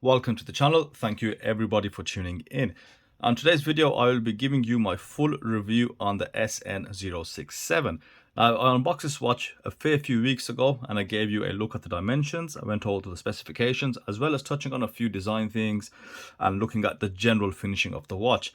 Welcome to the channel. Thank you everybody for tuning in. On today's video, I will be giving you my full review on the SN067. Now, I unboxed this watch a fair few weeks ago and I gave you a look at the dimensions. I went over the specifications as well as touching on a few design things and looking at the general finishing of the watch.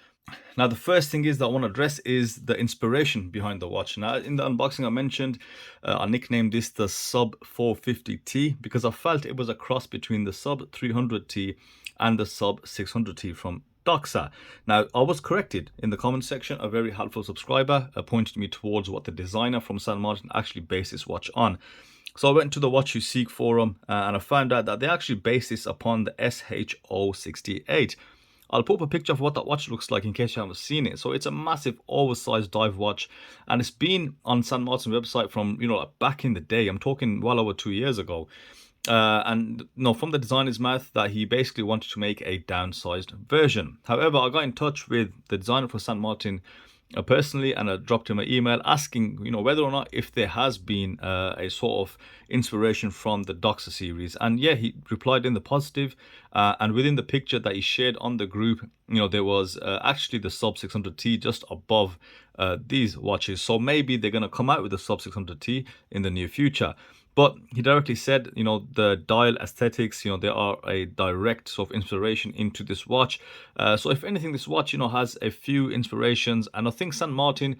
Now, the first thing is that I want to address is the inspiration behind the watch. Now, in the unboxing I mentioned, I nicknamed this the Sub 450T because I felt it was a cross between the Sub 300T and the Sub 600T from Doxa. Now, I was corrected in the comment section. A very helpful subscriber pointed me towards what the designer from St. Martin actually based this watch on. So I went to the Watch You Seek forum and I found out that they actually based this upon the SH068. I'll put up a picture of what that watch looks like in case you haven't seen it. So it's a massive oversized dive watch and it's been on St. Martin's website from, like back in the day. I'm talking well over 2 years ago. And from the designer's mouth that he basically wanted to make a downsized version. However, I got in touch with the designer for St. Martin personally, and I dropped him an email asking whether or not if there has been a sort of inspiration from the Doxa series, and yeah, he replied in the positive. And within the picture that he shared on the group, there was actually the Sub 600T just above these watches. So maybe they're going to come out with the Sub 600T in the near future. But he directly said, the dial aesthetics, they are a direct sort of inspiration into this watch. So if anything, this watch, has a few inspirations. And I think St. Martin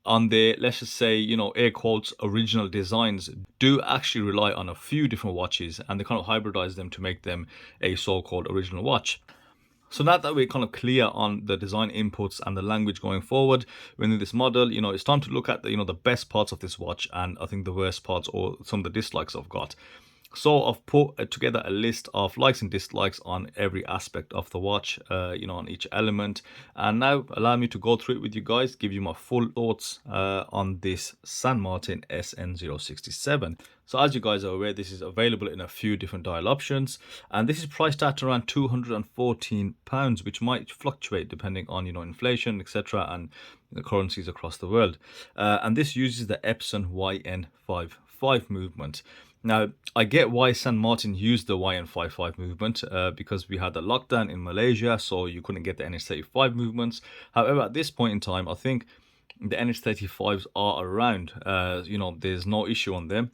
on their, let's just say, air quotes, original designs do actually rely on a few different watches. And they kind of hybridize them to make them a so-called original watch. So now that we're kind of clear on the design inputs and the language going forward within this model, it's time to look at the, the best parts of this watch and I think the worst parts or some of the dislikes I've got. So I've put together a list of likes and dislikes on every aspect of the watch, on each element. And now allow me to go through it with you guys, give you my full thoughts on this St. Martin SN067. So as you guys are aware, this is available in a few different dial options. And this is priced at around £214, which might fluctuate depending on, inflation, etc. and the currencies across the world. And this uses the Epson YN55 movement. Now, I get why St. Martin used the YN55 movement because we had the lockdown in Malaysia, so you couldn't get the NH35 movements. However, at this point in time, I think the NH35s are around. There's no issue on them.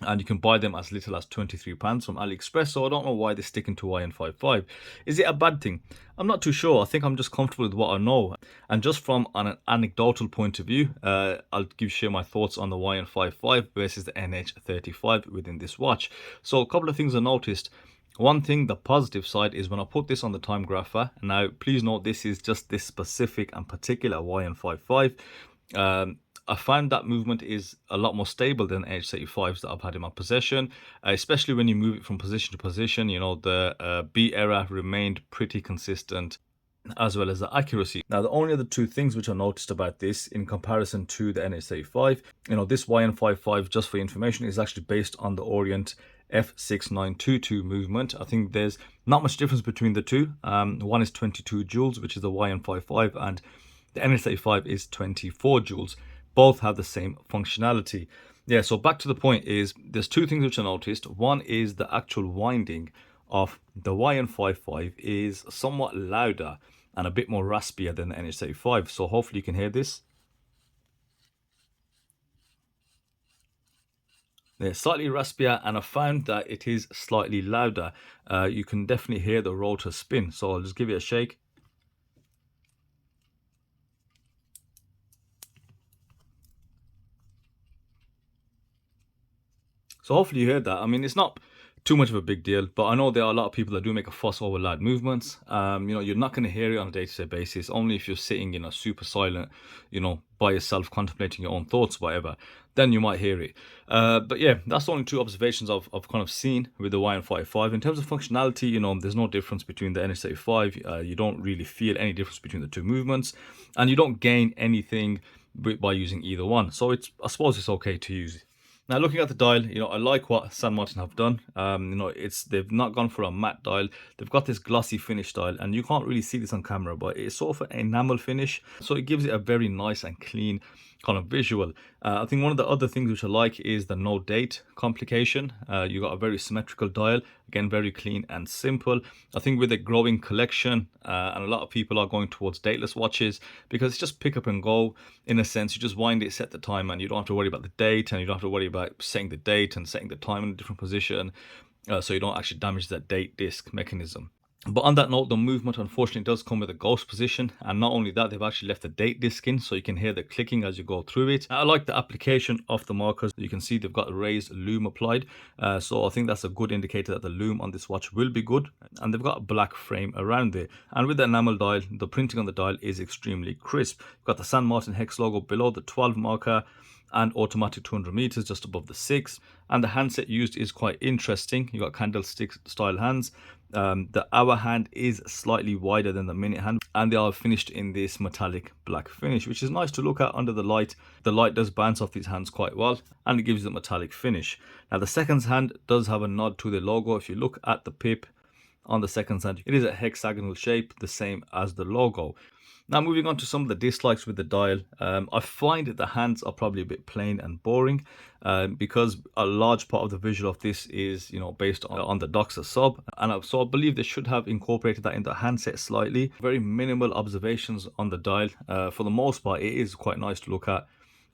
And you can buy them as little as £23 from AliExpress. So I don't know why they're sticking to YN55. Is it a bad thing? I'm not too sure. I think I'm just comfortable with what I know. And just from an anecdotal point of view, I'll share my thoughts on the YN55 versus the NH35 within this watch. So a couple of things I noticed. One thing, the positive side, is when I put this on the time grapher. Now, please note this is just this specific and particular YN55. I found that movement is a lot more stable than H35s that I've had in my possession, especially when you move it from position to position. The beat error remained pretty consistent, as well as the accuracy. Now, the only other two things which I noticed about this in comparison to the NH35, this YN55, just for information, is actually based on the Orient F6922 movement. I think there's not much difference between the two. One is 22 joules, which is the YN55, and the NH35 is 24 joules. Both have the same functionality. Yeah, so back to the point is there's two things which I noticed. One is the actual winding of the YN55 is somewhat louder and a bit more raspier than the NH35. So hopefully you can hear this. They're slightly raspier, and I found that it is slightly louder. You can definitely hear the rotor spin. So I'll just give it a shake. So hopefully you heard that. I mean, it's not too much of a big deal, but I know there are a lot of people that do make a fuss over loud movements. You're not going to hear it on a day-to-day basis, only if you're sitting, super silent, by yourself, contemplating your own thoughts, whatever, then you might hear it. But yeah, that's the only two observations I've kind of seen with the YN55. In terms of functionality, there's no difference between the NH35. You don't really feel any difference between the two movements, and you don't gain anything by using either one. So I suppose it's okay to use it. Now, looking at the dial, I like what St. Martin have done. They've not gone for a matte dial. They've got this glossy finish dial, and you can't really see this on camera, but it's sort of an enamel finish. So it gives it a very nice and clean kind of visual. I think one of the other things which I like is the no date complication. You got a very symmetrical dial, again very clean and simple. I think with a growing collection, and a lot of people are going towards dateless watches because it's just pick up and go. In a sense, you just wind it, set the time, and you don't have to worry about the date, and you don't have to worry about setting the date and setting the time in a different position, so you don't actually damage that date disc mechanism. But on that note, the movement unfortunately does come with a ghost position, and not only that, they've actually left the date disc in, so you can hear the clicking as you go through it. I like the application of the markers. You can see they've got a raised lume applied, so I think that's a good indicator that the lume on this watch will be good. And they've got a black frame around there, and with the enamel dial, the printing on the dial is extremely crisp. You've got the San Martin hex logo below the 12 marker, and automatic 200 meters just above the 6. And the handset used is quite interesting. You got candlestick style hands. The hour hand is slightly wider than the minute hand, and they are finished in this metallic black finish, which is nice to look at under the light. The light does bounce off these hands quite well, and it gives you the metallic finish. Now the seconds hand does have a nod to the logo. If you look at the pip on the seconds hand, it is a hexagonal shape, the same as the logo. Now moving on to some of the dislikes with the dial, I find that the hands are probably a bit plain and boring, because a large part of the visual of this is, based on the Doxa sub, and so I believe they should have incorporated that in the handset slightly. Very minimal observations on the dial. For the most part, it is quite nice to look at,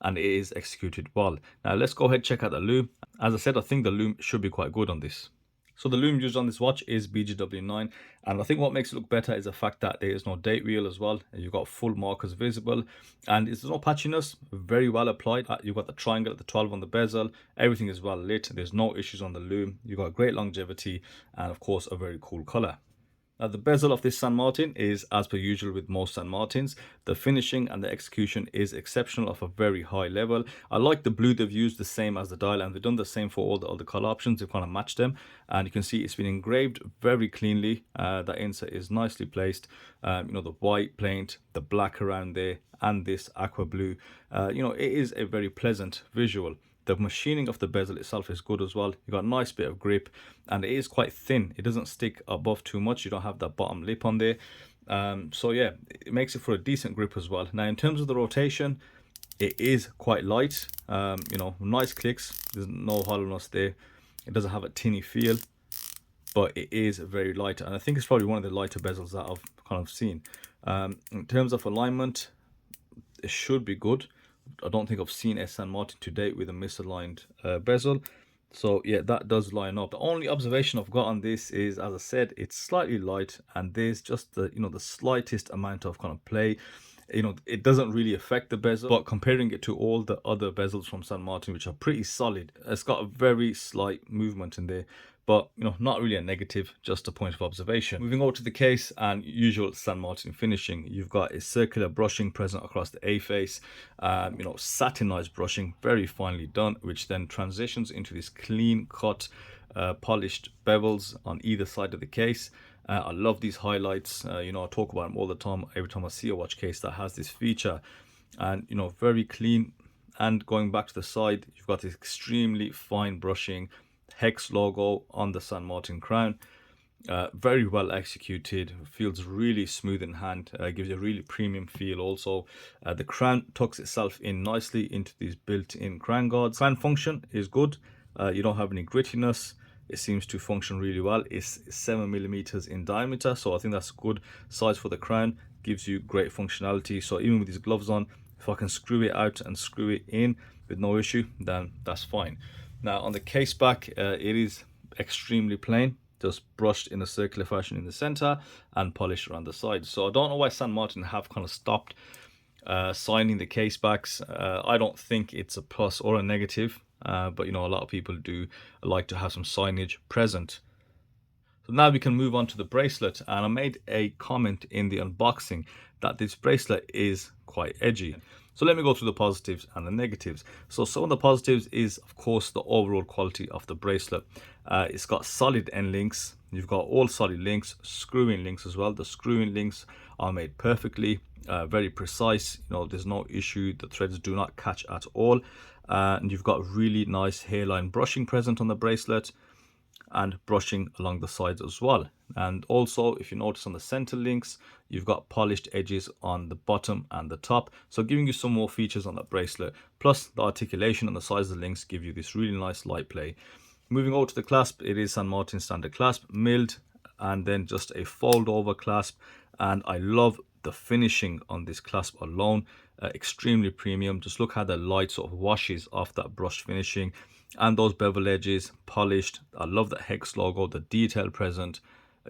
and it is executed well. Now let's go ahead and check out the lume. As I said, I think the lume should be quite good on this. So the lume used on this watch is BGW9, and I think what makes it look better is the fact that there is no date wheel as well. You've got full markers visible, and there's no patchiness, very well applied. You've got the triangle at the 12 on the bezel, everything is well lit, there's no issues on the lume. You've got great longevity, and of course a very cool color. Now the bezel of this San Martin is as per usual with most San Martins. The finishing and the execution is exceptional, of a very high level. I like the blue they've used, the same as the dial, and they've done the same for all the other color options. They've kind of matched them, and you can see it's been engraved very cleanly. That insert is nicely placed. The white paint, the black around there, and this aqua blue. It is a very pleasant visual. The machining of the bezel itself is good as well. You've got a nice bit of grip, and it is quite thin. It doesn't stick above too much. You don't have that bottom lip on there. So yeah, it makes it for a decent grip as well. Now in terms of the rotation, it is quite light. Nice clicks. There's no hollowness there. It doesn't have a tinny feel, but it is very light, and I think it's probably one of the lighter bezels that I've kind of seen. In terms of alignment, it should be good. I don't think I've seen a San Martin to date with a misaligned bezel. So yeah, that does line up. The only observation I've got on this is, as I said, it's slightly light, and there's just the the slightest amount of kind of play. It doesn't really affect the bezel, but comparing it to all the other bezels from San Martin, which are pretty solid, it's got a very slight movement in there. But not really a negative, just a point of observation. Moving over to the case and usual San Martin finishing, you've got a circular brushing present across the A face, satinized brushing, very finely done, which then transitions into this clean cut, polished bevels on either side of the case. I love these highlights. I talk about them all the time. Every time I see a watch case that has this feature, and very clean. And going back to the side, you've got this extremely fine brushing, hex logo on the San Martin crown. Very well executed, feels really smooth in hand, gives you a really premium feel also. The crown tucks itself in nicely into these built-in crown guards. Crown function is good. You don't have any grittiness. It seems to function really well. It's 7mm in diameter, so I think that's a good size for the crown. Gives you great functionality. So even with these gloves on, if I can screw it out and screw it in with no issue, then that's fine. Now on the case back, it is extremely plain, just brushed in a circular fashion in the center and polished around the sides. So I don't know why San Martin have kind of stopped signing the case backs. I don't think it's a plus or a negative, but a lot of people do like to have some signage present. So now we can move on to the bracelet, and I made a comment in the unboxing that this bracelet is quite edgy. So let me go through the positives and the negatives. So some of the positives is, of course, the overall quality of the bracelet. It's got solid end links. You've got all solid links, screw-in links as well. The screw-in links are made perfectly, very precise. There's no issue. The threads do not catch at all. And you've got really nice hairline brushing present on the bracelet. and brushing along the sides as well. And also, if you notice on the center links, you've got polished edges on the bottom and the top, so giving you some more features on that bracelet. Plus the articulation and the size of the links give you this really nice light play. Moving over to the clasp, it is St. Martin standard clasp, milled, and then just a fold over clasp. And I love the finishing on this clasp alone, extremely premium. Just look how the light sort of washes off that brushed finishing, and those bevel edges polished. I love that hex logo, the detail present,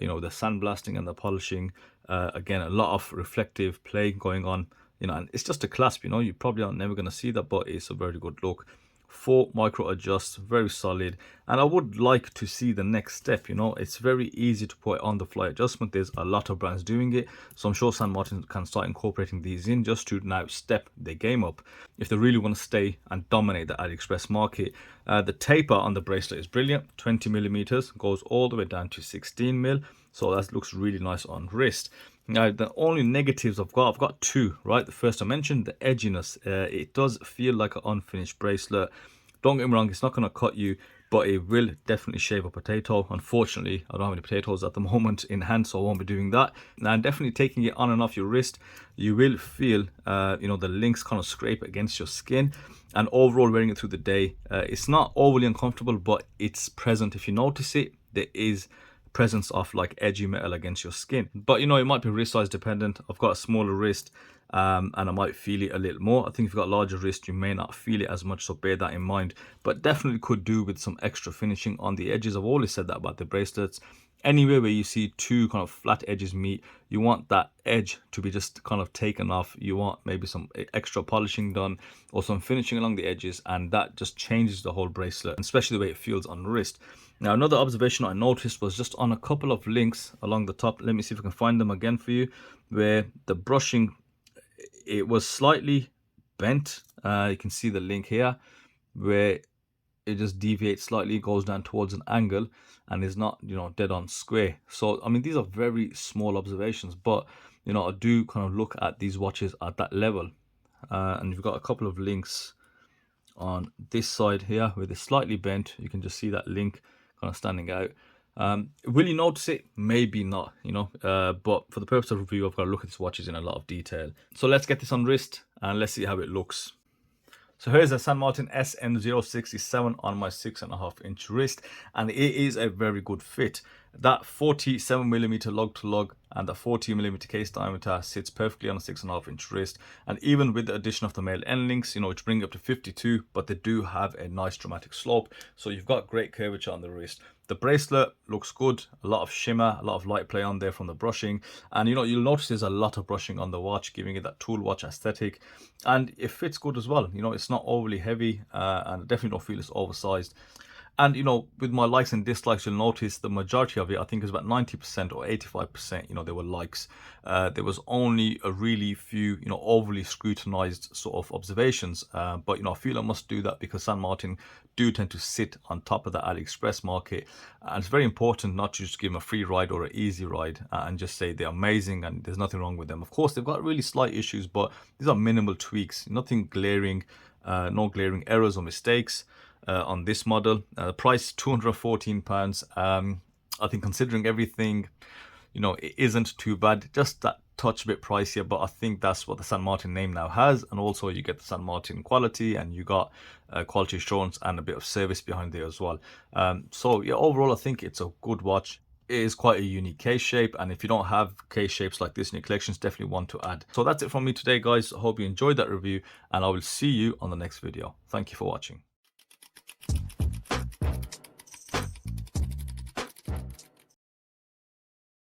you know, the sandblasting and the polishing. Again, a lot of reflective play going on, you know, and it's just a clasp, you know, you probably are never going to see that, but it's a very good look. 4 micro adjusts, very solid. And I would like to see the next step, you know. It's very easy to put on the fly adjustment. There's a lot of brands doing it, so I'm sure St. Martin can start incorporating these in just to now step their game up if they really want to stay and dominate the AliExpress market. The taper on the bracelet is brilliant, 20 millimeters, goes all the way down to 16 mil, so that looks really nice on wrist. Now, the only negatives I've got 2, right? The first I mentioned, the edginess. It does feel like an unfinished bracelet. Don't get me wrong, it's not going to cut you, but it will definitely shave a potato. Unfortunately, I don't have any potatoes at the moment in hand, so I won't be doing that. Now, definitely taking it on and off your wrist, you will feel, you know, the links kind of scrape against your skin. And overall, wearing it through the day, it's not overly uncomfortable, but it's present. If you notice it, there is presence of like edgy metal against your skin. But you know, it might be wrist size dependent. I've got a smaller wrist, and I might feel it a little more. I think if you've got a larger wrist, you may not feel it as much, so bear that in mind. But definitely could do with some extra finishing on the edges. I've always said that about the bracelets. Anywhere where you see 2 kind of flat edges meet, you want that edge to be just kind of taken off. You want maybe some extra polishing done or some finishing along the edges, and that just changes the whole bracelet, especially the way it feels on the wrist. Now, another observation I noticed was just on a couple of links along the top. Let me see if I can find them again for you, where the brushing, it was slightly bent. You can see the link here where it just deviates slightly, goes down towards an angle, and is not, you know, dead on square. So I mean, these are very small observations, but you know, I do kind of look at these watches at that level. And you've got a couple of links on this side here where they're slightly bent. You can just see that link kind of standing out. Will you notice it? Maybe not, you know, but for the purpose of review, I've got to look at these watches in a lot of detail. So let's get this on wrist and let's see how it looks. So here's a St. Martin SN067 on my 6.5 inch wrist, and it is a very good fit. That 47mm lug to lug and the 40mm case diameter sits perfectly on a 6.5 inch wrist, and even with the addition of the male end links, you know, which bring up to 52, but they do have a nice dramatic slope, so you've got great curvature on the wrist. The bracelet looks good, a lot of shimmer, a lot of light play on there from the brushing, and you know, you'll notice there's a lot of brushing on the watch, giving it that tool watch aesthetic, and it fits good as well. You know, it's not overly heavy, and I definitely don't feel it's oversized. And you know, with my likes and dislikes, you'll notice the majority of it, I think, is about 90% or 85%, you know, they were likes. There was only a really few, you know, overly scrutinized sort of observations, but you know, I feel I must do that because St. Martin do tend to sit on top of the AliExpress market, and it's very important not to just give them a free ride or an easy ride and just say they're amazing and there's nothing wrong with them. Of course, they've got really slight issues, but these are minimal tweaks, nothing glaring, no glaring errors or mistakes. On this model, the price £214. I think considering everything, you know, it isn't too bad, just that touch a bit pricier, but I think that's what the St. Martin name now has, and also you get the St. Martin quality, and you got quality assurance and a bit of service behind there as well. So yeah, overall I think it's a good watch. It is quite a unique case shape, and if you don't have case shapes like this in your collections, definitely one to add. So that's it from me today, guys. I hope you enjoyed that review, and I will see you on the next video. Thank you for watching.